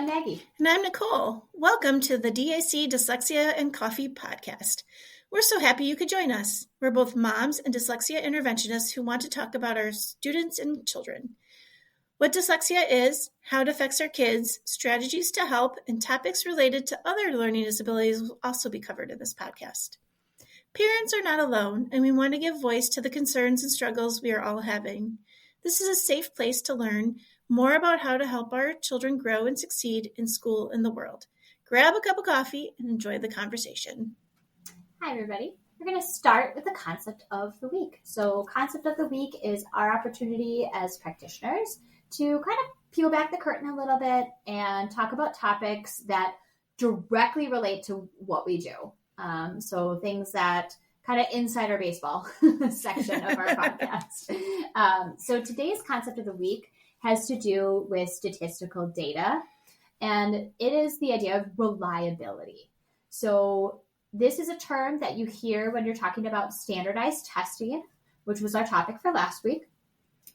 I'm Maggie. And I'm Nicole. Welcome to the DAC Dyslexia and Coffee podcast. We're so happy you could join us. We're both moms and dyslexia interventionists who want to talk about our students and children. What dyslexia is, how it affects our kids, strategies to help, and topics related to other learning disabilities will also be covered in this podcast. Parents are not alone, and we want to give voice to the concerns and struggles we are all having. This is a safe place to learn more about how to help our children grow and succeed in school and the world. Grab a cup of coffee and enjoy the conversation. Hi, everybody. We're going to start with the concept of the week. So concept of the week is our opportunity as practitioners to kind of peel back the curtain a little bit and talk about topics that directly relate to what we do. So things that kind of inside our baseball section of our podcast. So today's concept of the week has to do with statistical data, and it is the idea of reliability. So this is a term that you hear when you're talking about standardized testing, which was our topic for last week.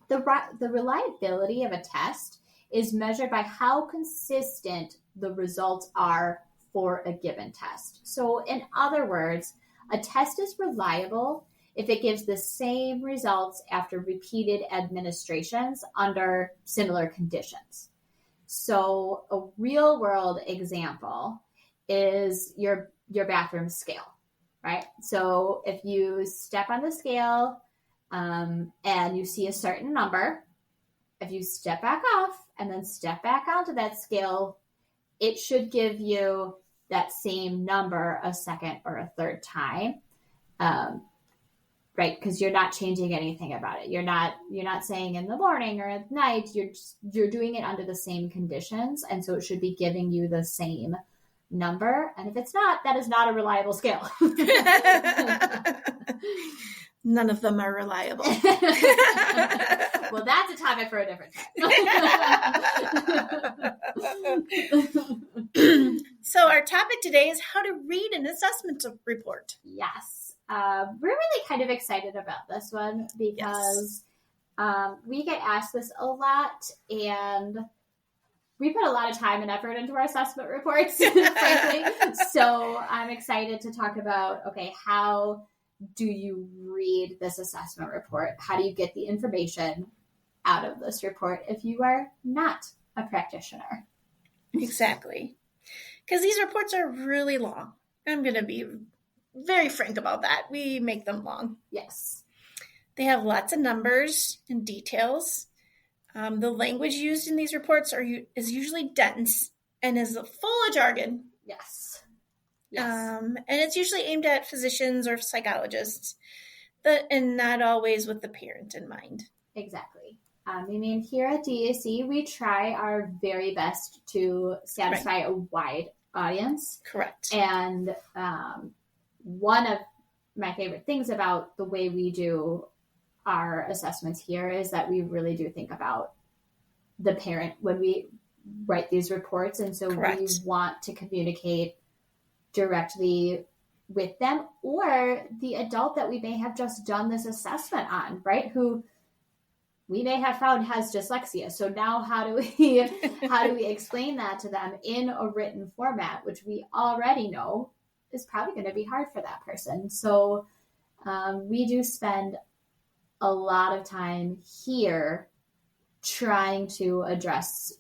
The reliability of a test is measured by how consistent the results are for a given test. So in other words, a test is reliable if it gives the same results after repeated administrations under similar conditions. So a real world example is your bathroom scale, right? So if you step on the scale and you see a certain number, if you step back off and then step back onto that scale, it should give you that same number a second or a third time. Right, because you're not changing anything about it. You're not saying in the morning or at night. You're doing it under the same conditions, and so it should be giving you the same number. And if it's not, that is not a reliable scale. None of them are reliable. Well, that's a topic for a different time. So our topic today is how to read an assessment report. Yes. We're really kind of excited about this one because we get asked this a lot, and we put a lot of time and effort into our assessment reports, frankly. So I'm excited to talk about, okay, how do you read this assessment report? How do you get the information out of this report if you are not a practitioner? Exactly. Because these reports are really long. I'm going to be very frank about that. We make them long. Yes. They have lots of numbers and details. The language used in these reports is usually dense and is full of jargon. Yes. And it's usually aimed at physicians or psychologists, and not always with the parent in mind. Exactly. Here at DAC, we try our very best to satisfy a wide audience. Correct. And one of my favorite things about the way we do our assessments here is that we really do think about the parent when we write these reports. And so Correct. We want to communicate directly with them or the adult that we may have just done this assessment on, right? Who we may have found has dyslexia. So now how do we explain that to them in a written format, which we already know is probably going to be hard for that person. So we do spend a lot of time here trying to address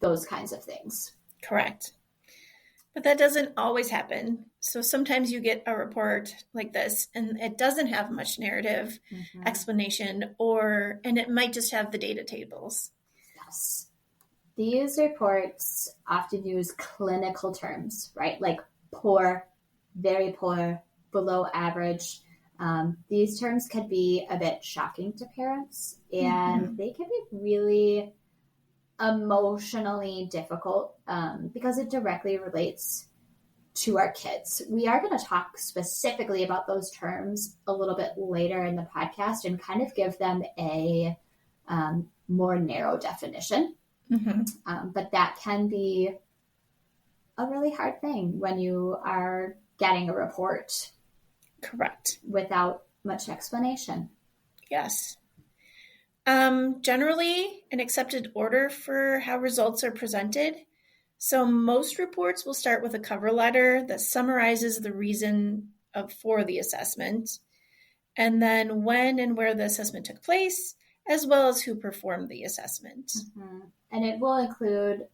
those kinds of things. Correct. But that doesn't always happen. So sometimes you get a report like this and it doesn't have much narrative explanation, and it might just have the data tables. Yes. These reports often use clinical terms, right? Like poor, very poor, below average. These terms can be a bit shocking to parents, and they can be really emotionally difficult because it directly relates to our kids. We are going to talk specifically about those terms a little bit later in the podcast and kind of give them a more narrow definition. But that can be a really hard thing when you are getting a report. Correct. Without much explanation. Yes. Generally, an accepted order for how results are presented. So most reports will start with a cover letter that summarizes the reason for the assessment, and then when and where the assessment took place, as well as who performed the assessment. And it will include,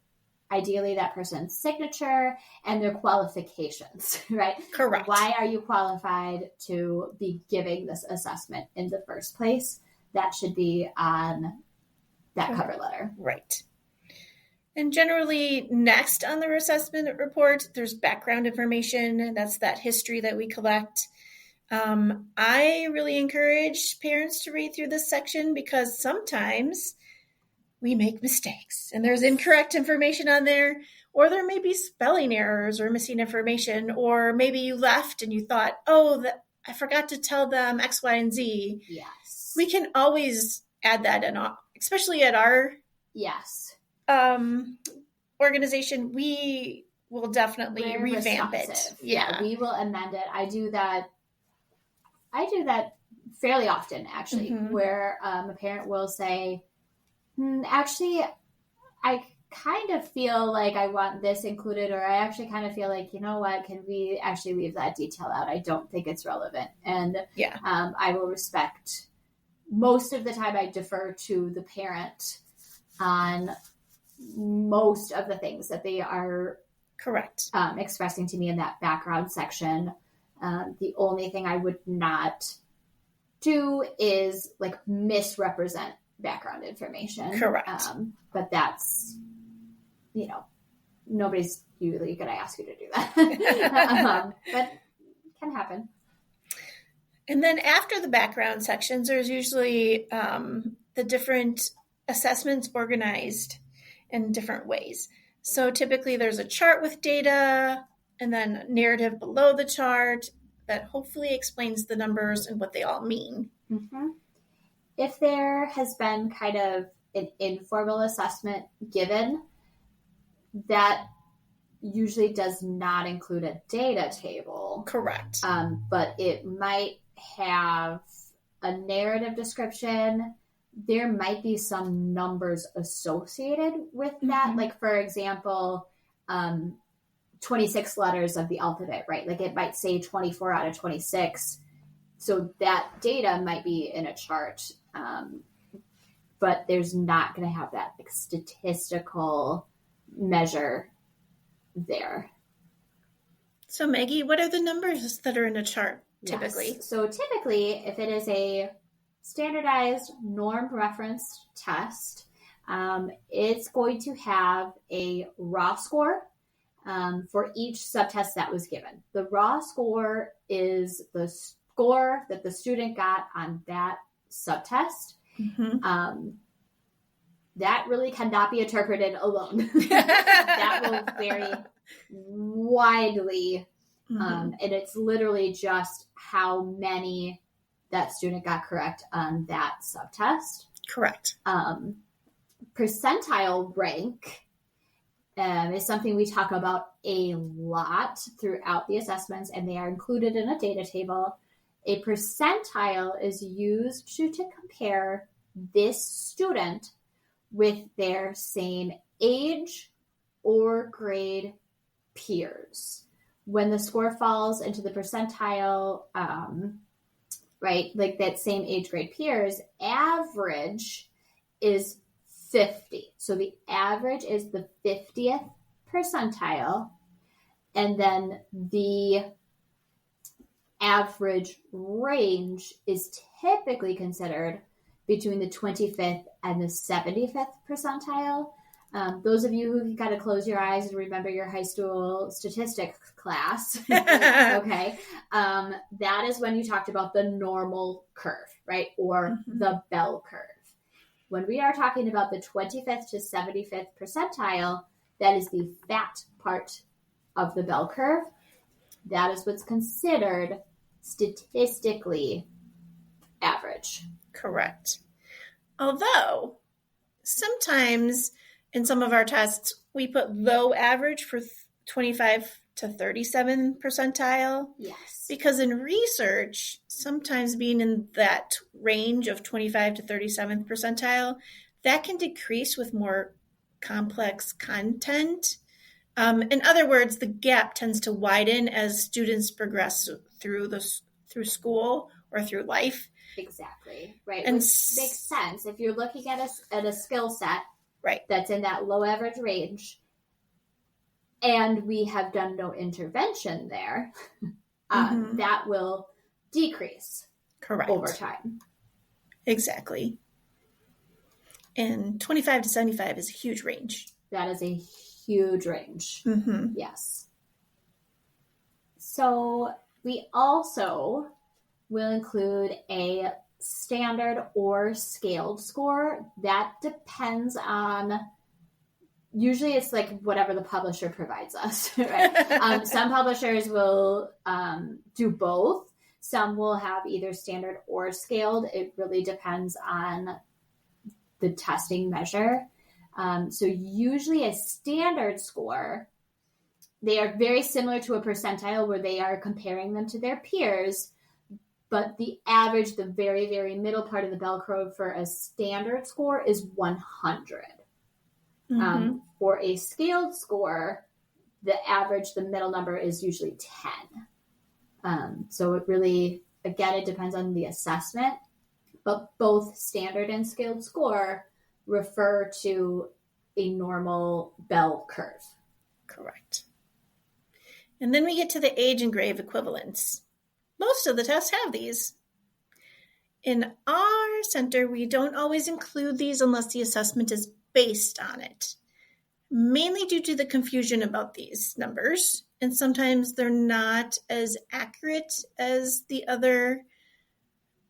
ideally, that person's signature and their qualifications, right? Correct. Why are you qualified to be giving this assessment in the first place? That should be on that cover letter. Right. And generally, next on the assessment report, there's background information. That's that history that we collect. I really encourage parents to read through this section because sometimes we make mistakes and there's incorrect information on there, or there may be spelling errors or missing information, or maybe you left and you thought, I forgot to tell them X, Y, and Z. Yes. We can always add that in, especially at our organization. We will definitely revamp it. Yeah, we will amend it. I do that fairly often, actually, where a parent will say, actually, I kind of feel like I want this included, or I actually kind of feel like, you know what, can we actually leave that detail out? I don't think it's relevant. And I will respect, most of the time I defer to the parent on most of the things that they are expressing to me in that background section. The only thing I would not do is misrepresent background information. Correct. But that's, nobody's usually going to ask you to do that. But it can happen. And then after the background sections, there's usually the different assessments organized in different ways. So typically there's a chart with data and then narrative below the chart that hopefully explains the numbers and what they all mean. If there has been kind of an informal assessment given, that usually does not include a data table. Correct. But it might have a narrative description. There might be some numbers associated with that. Like, for example, 26 letters of the alphabet, right? Like it might say 24 out of 26. So that data might be in a chart, but there's not going to have that statistical measure there. So Maggie, what are the numbers that are in a chart typically? Yes. So typically, if it is a standardized norm reference test, it's going to have a raw score for each subtest that was given. The raw score is the score that the student got on that subtest. That really cannot be interpreted alone. That will vary widely. And it's literally just how many that student got correct on that subtest. Correct. Percentile rank is something we talk about a lot throughout the assessments, and they are included in a data table. A percentile is used to compare this student with their same age or grade peers. When the score falls into the percentile, right, like that same age grade peers, average is 50. So the average is the 50th percentile, and then the average range is typically considered between the 25th and the 75th percentile. Those of you who got to close your eyes and remember your high school statistics class, okay, that is when you talked about the normal curve, right, or the bell curve. When we are talking about the 25th to 75th percentile, that is the fat part of the bell curve. That is what's considered statistically average. Correct. Although sometimes in some of our tests, we put low average for 25 to 37 percentile. Yes. Because in research, sometimes being in that range of 25 to 37th percentile, that can decrease with more complex content. In other words, the gap tends to widen as students progress through school or through life. Exactly, right. And Which makes sense. If you're looking at a skill set right. that's in that low average range, and we have done no intervention there, that will decrease over time. Exactly. And 25 to 75 is a huge range. That is a huge range. Mm-hmm. Yes. So we also will include a standard or scaled score. That depends on, usually it's like whatever the publisher provides us, right? Some publishers will do both. Some will have either standard or scaled. It really depends on the testing measure. So usually a standard score, they are very similar to a percentile where they are comparing them to their peers, but the average, the very, very middle part of the bell curve for a standard score is 100. Mm-hmm. For a scaled score, the average, the middle number is usually 10. So it really, again, it depends on the assessment, but both standard and scaled score refer to a normal bell curve. Correct. And then we get to the age and grade equivalents. Most of the tests have these. In our center, we don't always include these unless the assessment is based on it, mainly due to the confusion about these numbers, and sometimes they're not as accurate as the other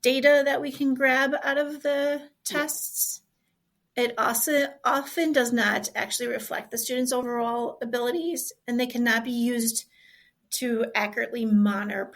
data that we can grab out of the tests. It also often does not actually reflect the student's overall abilities, and they cannot be used to accurately monitor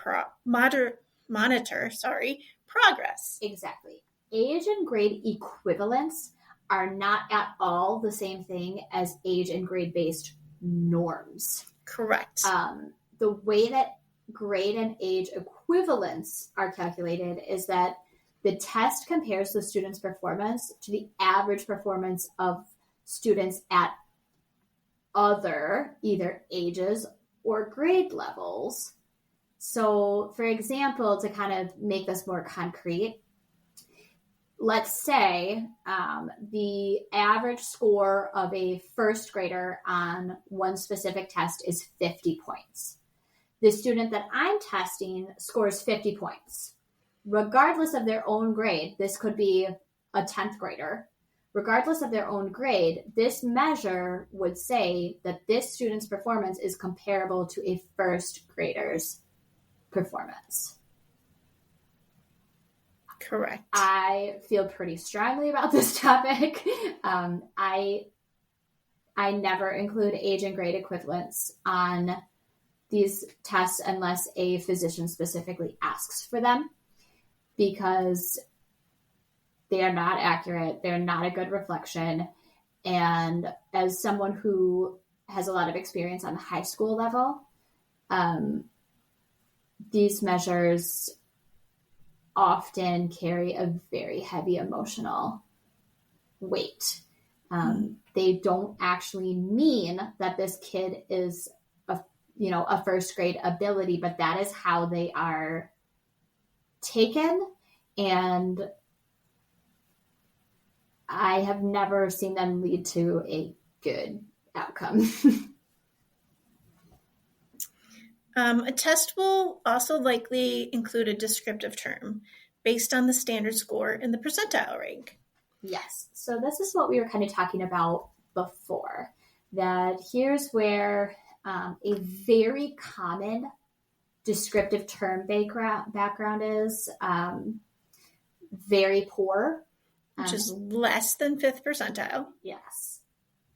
progress. Exactly. Age and grade equivalents are not at all the same thing as age and grade based norms. Correct. The way that grade and age equivalents are calculated is that the test compares the student's performance to the average performance of students at other either ages or grade levels. So, for example, to kind of make this more concrete, let's say the average score of a first grader on one specific test is 50 points. The student that I'm testing scores 50 points. Regardless of their own grade, this could be a 10th grader. Regardless of their own grade, this measure would say that this student's performance is comparable to a first grader's performance. Correct. I feel pretty strongly about this topic. I never include age and grade equivalents on these tests unless a physician specifically asks for them, because they are not accurate. They're not a good reflection. And as someone who has a lot of experience on the high school level, these measures often carry a very heavy emotional weight. They don't actually mean that this kid is a first grade ability, but that is how they are taken. And I have never seen them lead to a good outcome. A test will also likely include a descriptive term based on the standard score in the percentile rank. Yes. So this is what we were kind of talking about before, that here's where a very common descriptive term background is very poor. Which is less than 5th percentile. Yes.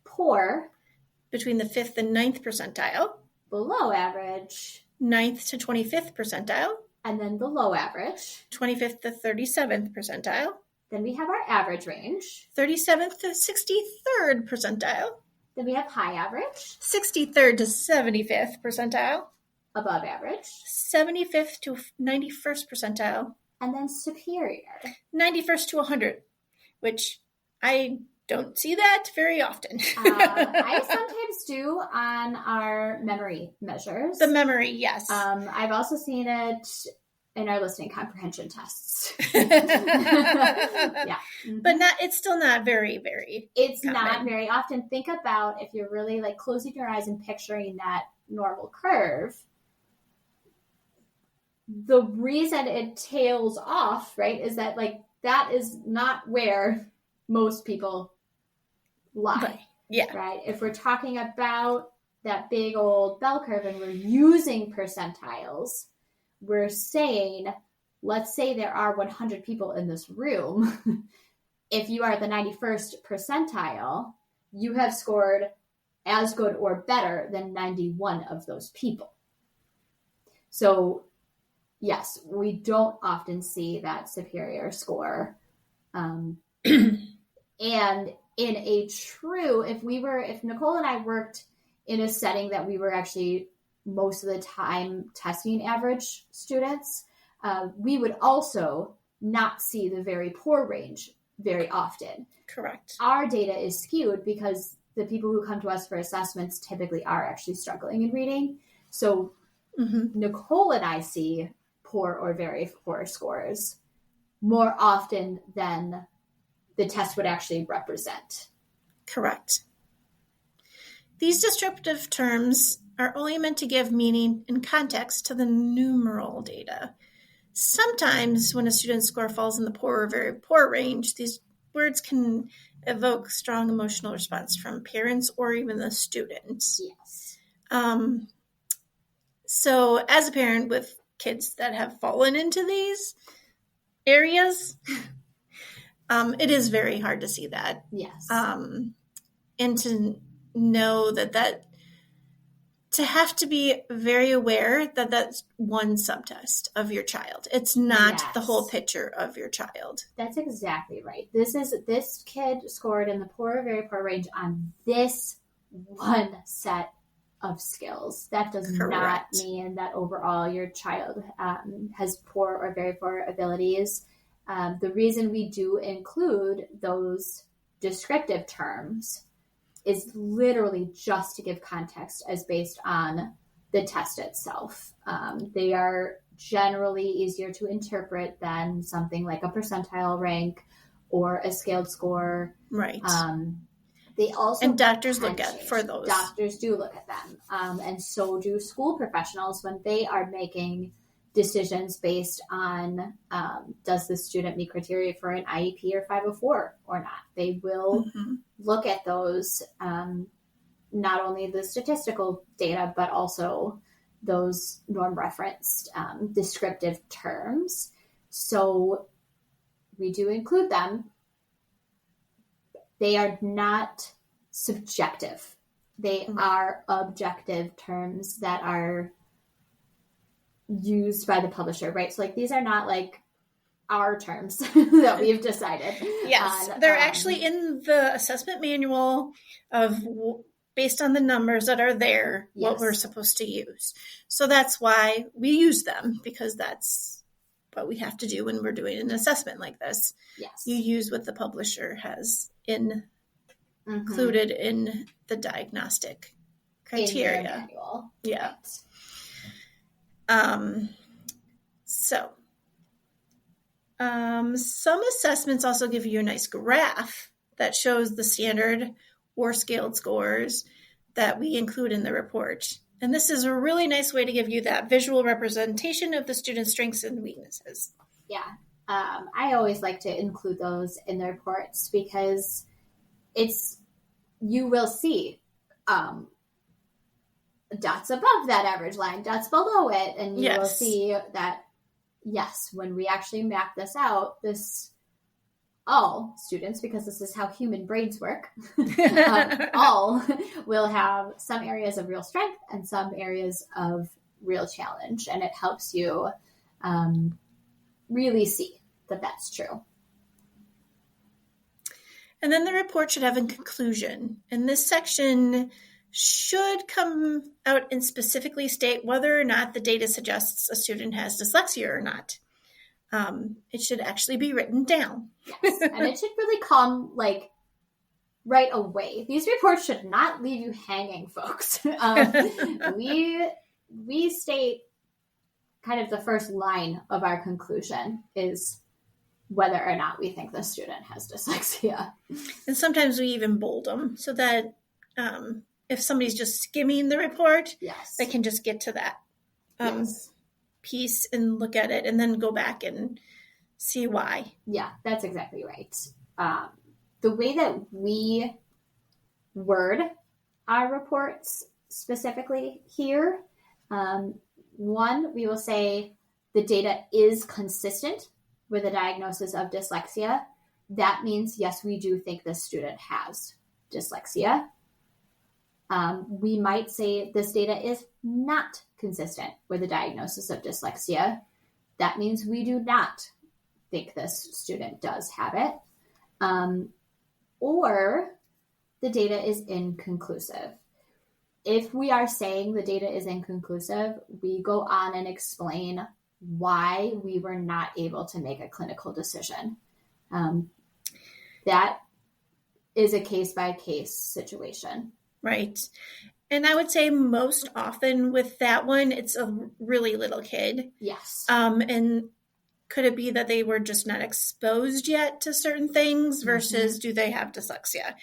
Poor. Between the 5th and 9th percentile. Below average. 9th to 25th percentile. And then below average. 25th to 37th percentile. Then we have our average range. 37th to 63rd percentile. Then we have high average. 63rd to 75th percentile. Above average. 75th to 91st percentile. And then superior. 91st to 100, which I don't see that very often. I sometimes students do on our memory measures. The memory, yes. I've also seen it in our listening comprehension tests. Yeah. Mm-hmm. But it's still not very, very It's common. Not very often. Think about if you're really like closing your eyes and picturing that normal curve. The reason it tails off, right, is that like that is not where most people lie. Right. Yeah. Right. If we're talking about that big old bell curve and we're using percentiles, we're saying, let's say there are 100 people in this room. If you are the 91st percentile, you have scored as good or better than 91 of those people. So, yes, we don't often see that superior score. And in a true, if Nicole and I worked in a setting that we were actually most of the time testing average students, we would also not see the very poor range very often. Correct. Our data is skewed because the people who come to us for assessments typically are actually struggling in reading. So Nicole and I see poor or very poor scores more often than the test would actually represent. Correct. These descriptive terms are only meant to give meaning and context to the numeral data. Sometimes when a student's score falls in the poor or very poor range, these words can evoke strong emotional response from parents or even the students. Yes. So as a parent with kids that have fallen into these areas, it is very hard to see that. Yes. And to know that to have to be very aware that that's one subtest of your child. It's not the whole picture of your child. That's exactly right. This kid scored in the poor or very poor range on this one set of skills. That does not mean that overall your child has poor or very poor abilities. The reason we do include those descriptive terms is literally just to give context as based on the test itself. They are generally easier to interpret than something like a percentile rank or a scaled score. Right. They also and doctors look at for those. Doctors do look at them, and so do school professionals when they are making decisions based on does the student meet criteria for an IEP or 504 or not. They will look at those, not only the statistical data, but also those norm referenced descriptive terms. So we do include them. They are not subjective. They are objective terms that are used by the publisher, right? So like these are not like our terms that we've decided. Yes, they're actually in the assessment manual of based on the numbers that are there, what we're supposed to use. So that's why we use them, because that's what we have to do when we're doing an assessment like this. Yes. You use what the publisher has included in the diagnostic criteria. In their manual. Yeah. Right. Some assessments also give you a nice graph that shows the standard or scaled scores that we include in the report. And this is a really nice way to give you that visual representation of the student's strengths and weaknesses. Yeah. I always like to include those in the reports because you will see dots above that average line, dots below it, and you will see that, yes, when we actually map this out, all students, because this is how human brains work, all will have some areas of real strength and some areas of real challenge, and it helps you really see that that's true. And then the report should have a conclusion. And this section should come out and specifically state whether or not the data suggests a student has dyslexia or not. It should actually be written down. Yes, and it should really come right away. These reports should not leave you hanging, folks. We state kind of the first line of our conclusion is whether or not we think the student has dyslexia. And sometimes we even bold them so that if somebody's just skimming the report, yes, they can just get to that yes. piece and look at it and then go back and see why. Yeah, that's exactly right. The way that we word our reports specifically here, one, we will say the data is consistent with a diagnosis of dyslexia. That means, yes, we do think this student has dyslexia. We might say this data is not consistent with a diagnosis of dyslexia. That means we do not think this student does have it. Or the data is inconclusive. If we are saying the data is inconclusive, we go on and explain why we were not able to make a clinical decision. That is a case-by-case situation. Right. And I would say most often with that one, it's a really little kid. Yes. And could it be that they were just not exposed yet to certain things versus do they have dyslexia?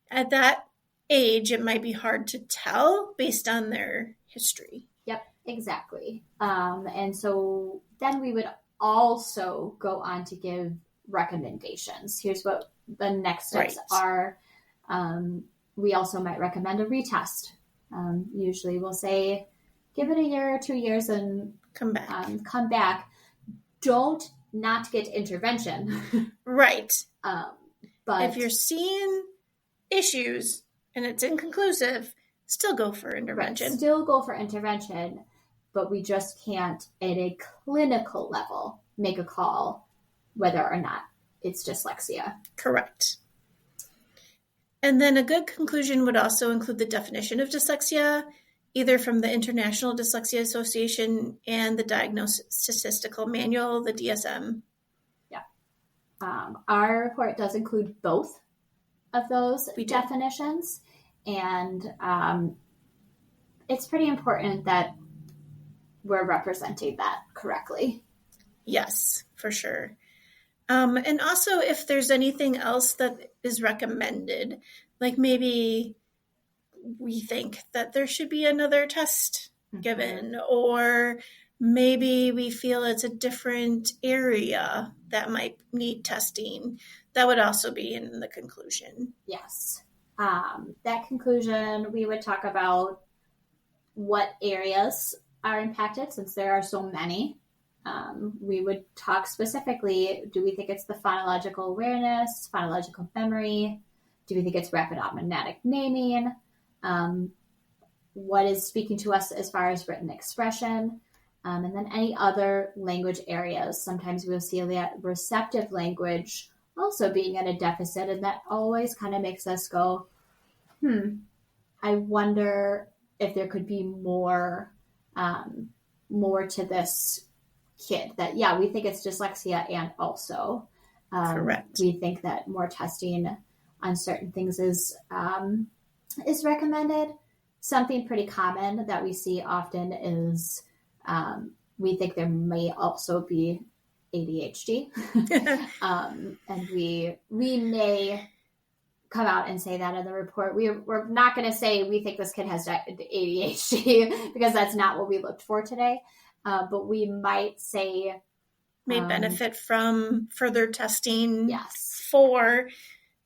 At that age, it might be hard to tell based on their history. Yep, exactly. And so then we would also go on to give recommendations. Here's what the next steps are. We also might recommend a retest. Usually we'll say, give it a year or 2 years and come back. Come back. Don't not get intervention. Right. But if you're seeing issues and it's inconclusive, still go for intervention. Right, still go for intervention, but we just can't, at a clinical level, make a call whether or not it's dyslexia. Correct. And then a good conclusion would also include the definition of dyslexia, either from the International Dyslexia Association and the Diagnostic Statistical Manual, the DSM. Yeah. Our report does include both of those definitions. And it's pretty important that we're representing that correctly. Yes, for sure. And also if there's anything else that is recommended, like maybe we think that there should be another test given, or maybe we feel it's a different area that might need testing, that would also be in the conclusion. Yes. That conclusion, we would talk about what areas are impacted, since there are so many. We would talk specifically, do we think it's the phonological awareness, phonological memory? Do we think it's rapid automatic naming? What is speaking to us as far as written expression? And then any other language areas. Sometimes we'll see that receptive language also being at a deficit, and that always kind of makes us go, I wonder if there could be more to this kid. That, yeah, we think it's dyslexia, and also correct. We think that more testing on certain things is recommended. Something pretty common that we see often is we think there may also be ADHD. And we may come out and say that in the report. We're not going to say we think this kid has ADHD because that's not what we looked for today. But we might say may benefit from further testing. Yes.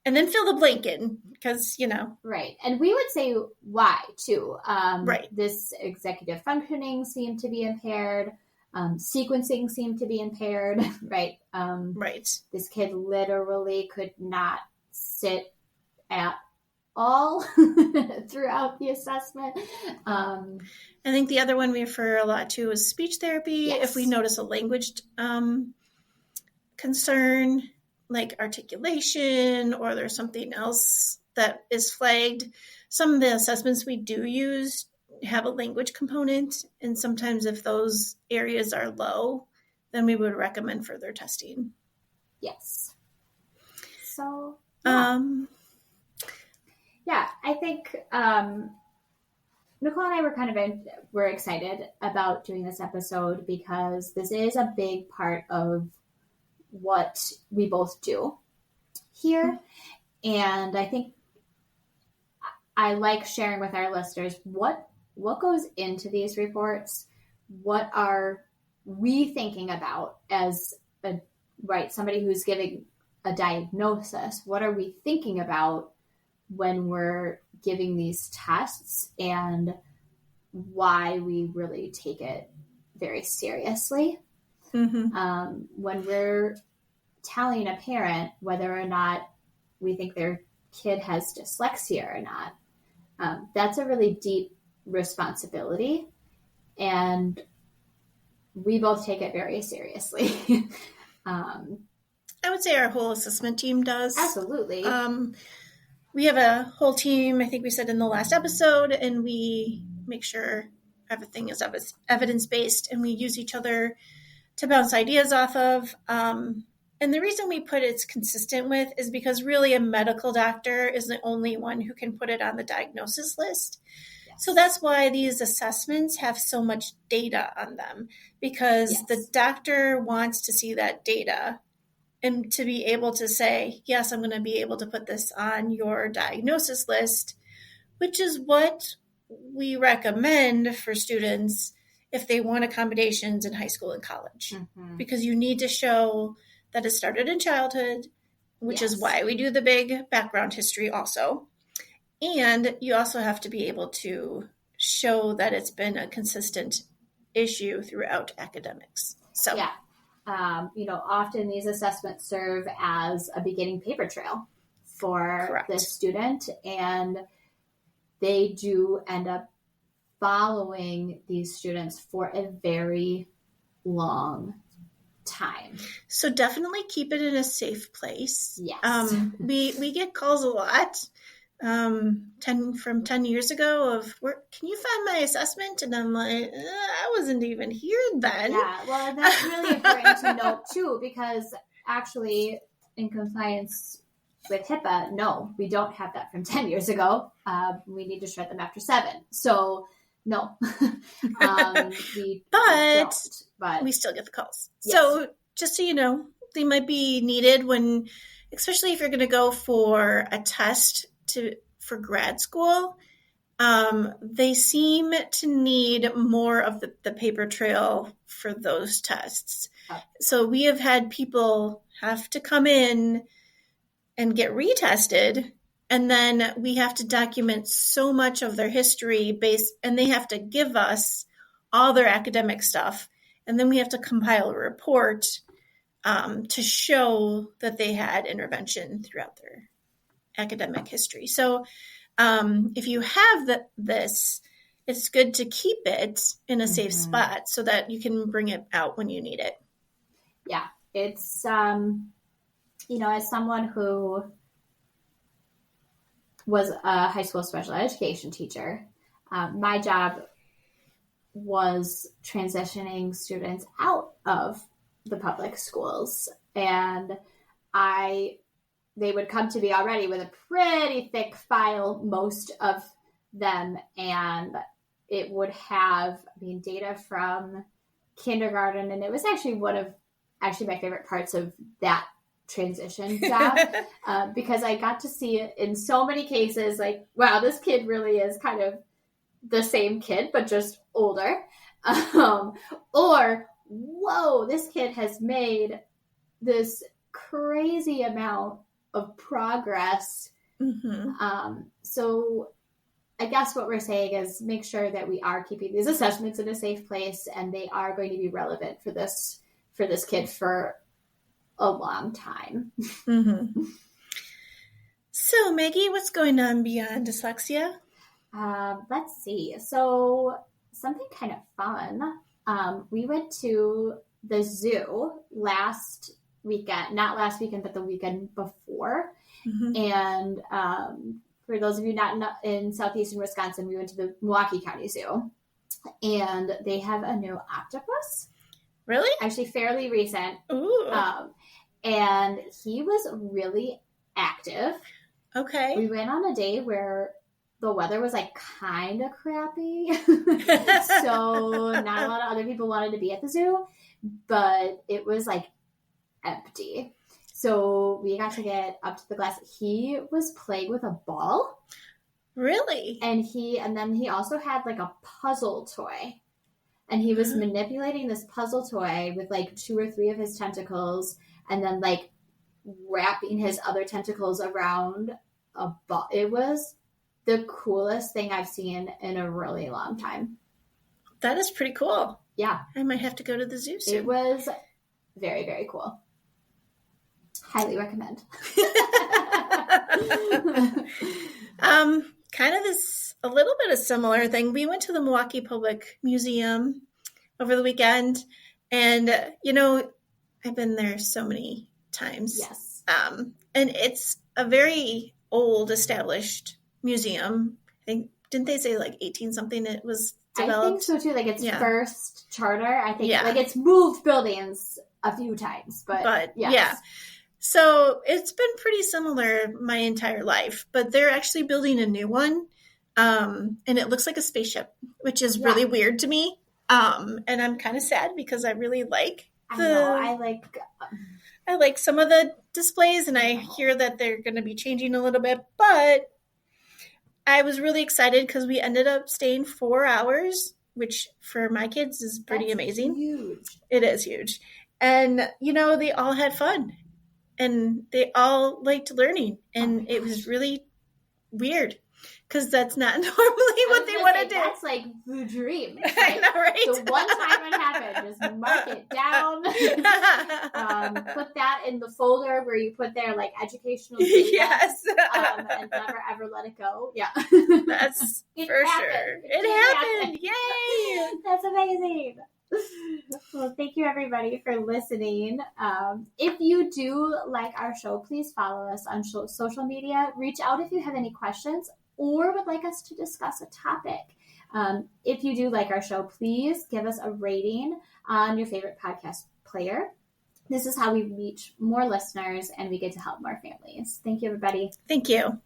And then fill the blank in because, Right. And we would say why too. Right. This executive functioning seemed to be impaired. Sequencing seemed to be impaired. Right. Right. This kid literally could not sit at all throughout the assessment. I think the other one we refer a lot to is speech therapy. Yes. If we notice a language concern, like articulation, or there's something else that is flagged. Some of the assessments we do use have a language component, and sometimes if those areas are low, then we would recommend further testing. Yes. So, yeah. Yeah, I think Nicole and I were excited about doing this episode because this is a big part of what we both do here. And I think I like sharing with our listeners what goes into these reports. What are we thinking about as somebody who's giving a diagnosis? What are we thinking about when we're giving these tests, and why we really take it very seriously? Mm-hmm. When we're telling a parent whether or not we think their kid has dyslexia or not, that's a really deep responsibility, and we both take it very seriously. I would say our whole assessment team does. Absolutely. We have a whole team, I think we said in the last episode, and we make sure everything is evidence-based, and we use each other to bounce ideas off of. And the reason we put it's consistent with is because really a medical doctor is the only one who can put it on the diagnosis list. Yes. So that's why these assessments have so much data on them, because the doctor wants to see that data and to be able to say, yes, I'm going to be able to put this on your diagnosis list, which is what we recommend for students if they want accommodations in high school and college, because you need to show that it started in childhood, which is why we do the big background history also. And you also have to be able to show that it's been a consistent issue throughout academics. So, often these assessments serve as a beginning paper trail for the student, and they do end up following these students for a very long time. So definitely keep it in a safe place. Yes. We get calls a lot. 10 years ago of, can you find my assessment? And I'm like, I wasn't even here then. Yeah, well, that's really important to note too, because actually in compliance with HIPAA, no, we don't have that from 10 years ago. We need to shred them after 7. So no, but we still get the calls. Yes. So just so you know, they might be needed especially if you're going to go for a test for grad school. They seem to need more of the paper trail for those tests. So we have had people have to come in and get retested, and then we have to document so much of their history and they have to give us all their academic stuff, and then we have to compile a report to show that they had intervention throughout their academic history. So if you have this, it's good to keep it in a safe spot so that you can bring it out when you need it. Yeah, it's, as someone who was a high school special education teacher, my job was transitioning students out of the public schools, and they would come to me already with a pretty thick file, most of them, and it would have data from kindergarten, and it was actually one of my favorite parts of that transition job, because I got to see it in so many cases, like, wow, this kid really is kind of the same kid, but just older, or, whoa, this kid has made this crazy amount of progress. So I guess what we're saying is make sure that we are keeping these assessments in a safe place, and they are going to be relevant for this kid for a long time. So Maggie, what's going on beyond dyslexia? Let's see. So something kind of fun. We went to the zoo last weekend, not last weekend, but the weekend before. And for those of you not in southeastern Wisconsin, we went to the Milwaukee County Zoo, and they have a new octopus. Really? Actually, fairly recent. Ooh. And he was really active. Okay. We went on a day where the weather was like kind of crappy. So not a lot of other people wanted to be at the zoo, but it was like empty. So we got to get up to the glass. He was playing with a ball. Really? And then he also had like a puzzle toy. And he was manipulating this puzzle toy with like 2 or 3 of his tentacles and then like wrapping his other tentacles around a ball. It was the coolest thing I've seen in a really long time. That is pretty cool. Yeah. I might have to go to the zoo soon. It was very, very cool. Highly recommend. Kind of a little bit of similar thing. We went to the Milwaukee Public Museum over the weekend, and I've been there so many times. Yes. And it's a very old, established museum. I think, didn't they say like 18 something it was developed? I think so too. Like its first charter. I think like it's moved buildings a few times, but yes. Yeah. So it's been pretty similar my entire life, but they're actually building a new one. And it looks like a spaceship, which is really weird to me. And I'm kind of sad because I really like I like some of the displays, and I hear that they're going to be changing a little bit, but I was really excited because we ended up staying 4 hours, which for my kids is pretty amazing. Huge. It is huge. And, they all had fun. And they all liked learning. And it was really weird because that's not normally what they want to do. That's like the dream. Like, I know, right? The one time it happened, just mark it down. Put that in the folder where you put their like educational data. Yes. And never ever let it go. Yeah. That's for sure. It happened. Yay. That's amazing. Well, thank you everybody for listening. If you do like our show, please follow us on social media. Reach out if you have any questions or would like us to discuss a topic. If you do like our show, please give us a rating on your favorite podcast player. This is how we reach more listeners and we get to help more families. Thank you, everybody. Thank you.